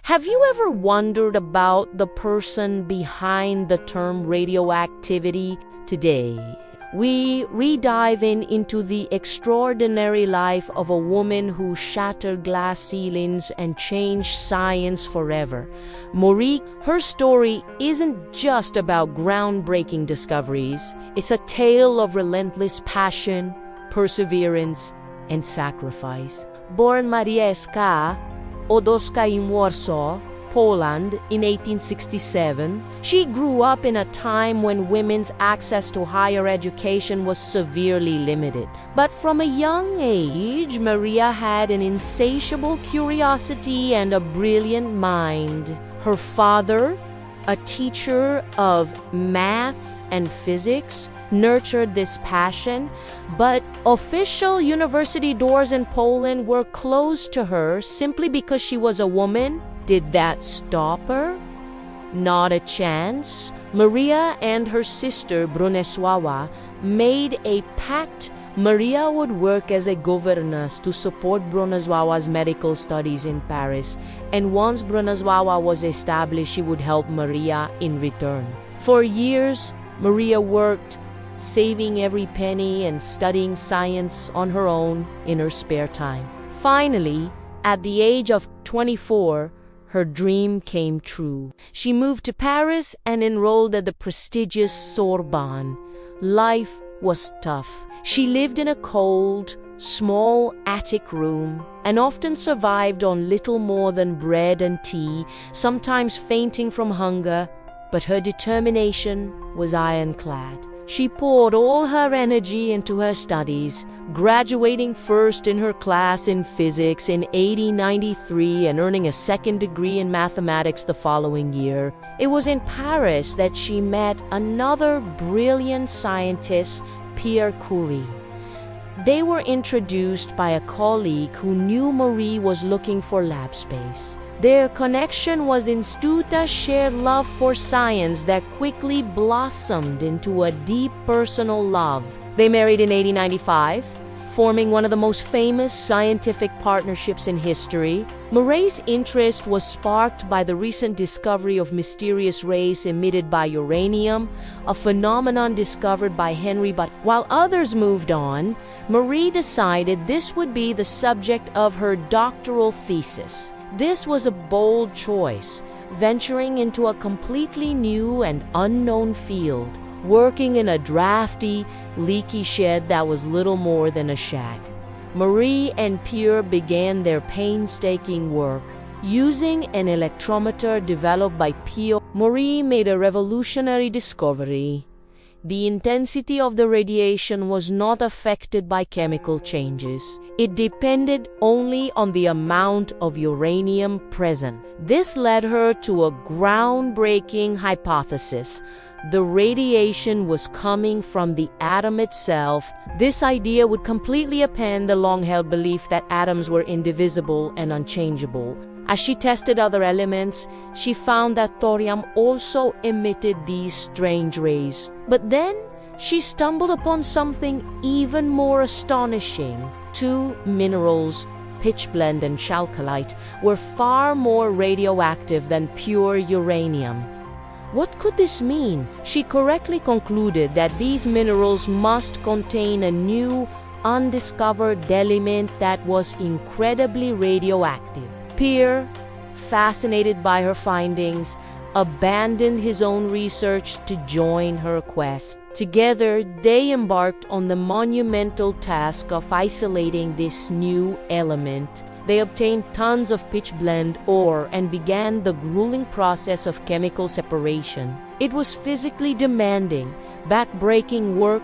Have you ever wondered about the person behind the term radioactivity? Today, we re-dive into the extraordinary life of a woman who shattered glass ceilings and changed science forever. Marie, her story isn't just about groundbreaking discoveries. It's a tale of relentless passion, perseverance, and sacrifice. Born Maria Odoska in Warsaw, Poland in 1867, she grew up in a time when women's access to higher education was severely limited. But from a young age, Maria had an insatiable curiosity and a brilliant mind. Her father, a teacher of math and physics, nurtured this passion, but official university doors in Poland were closed to her simply because she was a woman. Did that stop her? Not a chance. Maria and her sister Bronisława made a pact. Maria would work as a governess to support Bronisława's medical studies in Paris, and once Bronisława was established, she would help Maria in return. For years, Maria worked, saving every penny and studying science on her own in her spare time. Finally, at the age of 24, her dream came true. She moved to Paris and enrolled at the prestigious Sorbonne. Life was tough. She lived in a cold, small attic room and often survived on little more than bread and tea, sometimes fainting from hunger, but her determination was ironclad. She poured all her energy into her studies, graduating first in her class in physics in 1893 and earning a second degree in mathematics the following year. It was in Paris that she met another brilliant scientist, Marie Curie. They were introduced by a colleague who knew Marie was looking for lab space. Their connection was instantly a shared love for science that quickly blossomed into a deep personal love. They married in 1895, forming one of the most famous scientific partnerships in history. Marie's interest was sparked by the recent discovery of mysterious rays emitted by uranium, a phenomenon discovered by Henry. But while others moved on, Marie decided this would be the subject of her doctoral thesis. This was a bold choice, venturing into a completely new and unknown field, working in a drafty, leaky shed that was little more than a shack. Marie and Pierre began their painstaking work. Using an electrometer developed by Pierre, Marie made a revolutionary discovery. The intensity of the radiation was not affected by chemical changes. It depended only on the amount of uranium present. This led her to a groundbreaking hypothesis. The radiation was coming from the atom itself. This idea would completely upend the long-held belief that atoms were indivisible and unchangeable. As she tested other elements, she found that thorium also emitted these strange rays. But then, she stumbled upon something even more astonishing. Two minerals, pitchblende and chalcolite, were far more radioactive than pure uranium. What could this mean? She correctly concluded that these minerals must contain a new, undiscovered element that was incredibly radioactive. Pierre, fascinated by her findings, abandoned his own research to join her quest. Together, they embarked on the monumental task of isolating this new element. They obtained tons of pitchblende ore and began the grueling process of chemical separation. It was physically demanding, back-breaking work,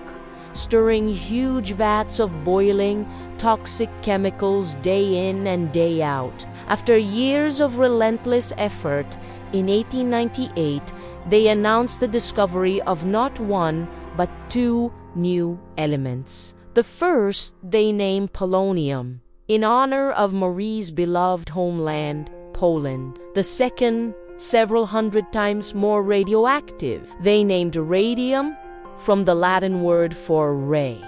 stirring huge vats of boiling, toxic chemicals day in and day out. After years of relentless effort, in 1898, they announced the discovery of not one, but two new elements. The first they named polonium, in honor of Marie's beloved homeland, Poland. The second, several hundred times more radioactive, they named radium, from the Latin word for ray.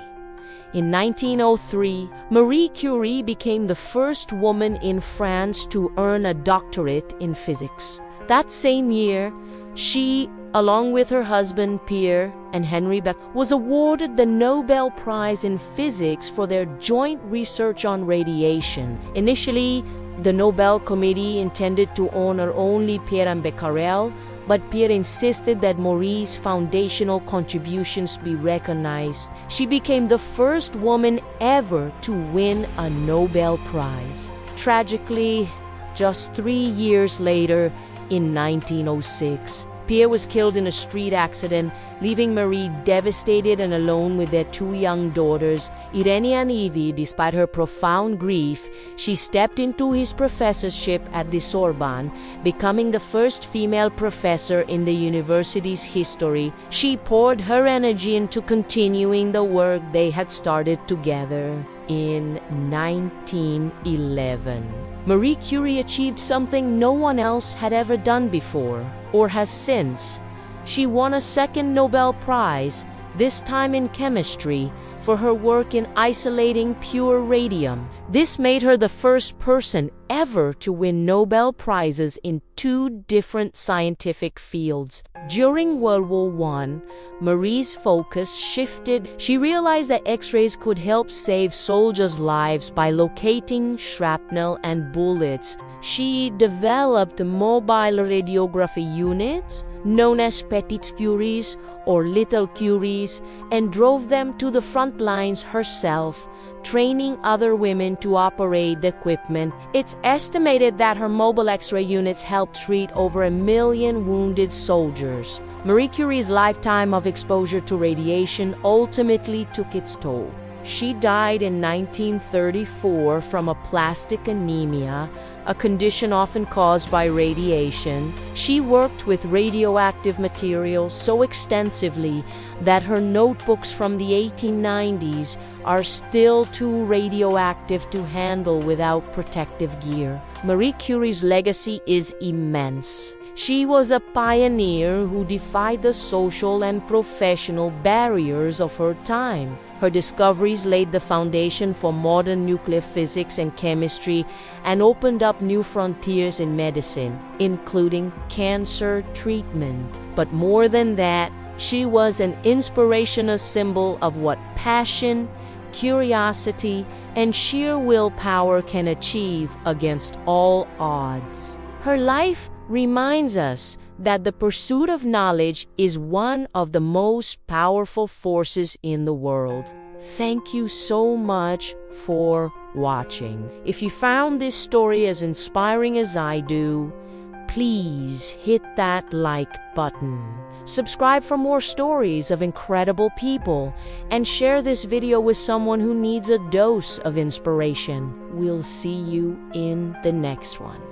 In 1903, Marie Curie became the first woman in France to earn a doctorate in physics. That same year, she, along with her husband Pierre and Henry Becquerel, was awarded the Nobel Prize in Physics for their joint research on radiation. Initially, the Nobel Committee intended to honor only Pierre and Becquerel, but Pierre insisted that Marie's foundational contributions be recognized. She became the first woman ever to win a Nobel Prize. Tragically, just 3 years later, in 1906, Pierre was killed in a street accident, leaving Marie devastated and alone with their 2 young daughters, Irene and Evie. Despite her profound grief, she stepped into his professorship at the Sorbonne, becoming the first female professor in the university's history. She poured her energy into continuing the work they had started together. In 1911, Marie Curie achieved something no one else had ever done before, or has since. She won a second Nobel Prize, this time in chemistry, for her work in isolating pure radium. This made her the first person ever to win Nobel Prizes in 2 different scientific fields. During World War I, Marie's focus shifted. She realized that X-rays could help save soldiers' lives by locating shrapnel and bullets. She developed mobile radiography units, known as Petites Curies or Little Curies, and drove them to the front lines herself, training other women to operate the equipment. It's estimated that her mobile X-ray units helped treat over 1 million wounded soldiers. Marie Curie's lifetime of exposure to radiation ultimately took its toll. She died in 1934 from aplastic anemia, a condition often caused by radiation. She worked with radioactive materials so extensively that her notebooks from the 1890s are still too radioactive to handle without protective gear. Marie Curie's legacy is immense. She was a pioneer who defied the social and professional barriers of her time. Her discoveries laid the foundation for modern nuclear physics and chemistry and opened up new frontiers in medicine, including cancer treatment. But more than that, she was an inspirational symbol of what passion, curiosity, and sheer willpower can achieve against all odds. Her life reminds us that the pursuit of knowledge is one of the most powerful forces in the world. Thank you so much for watching. If you found this story as inspiring as I do, please hit that like button. Subscribe for more stories of incredible people, and share this video with someone who needs a dose of inspiration. We'll see you in the next one.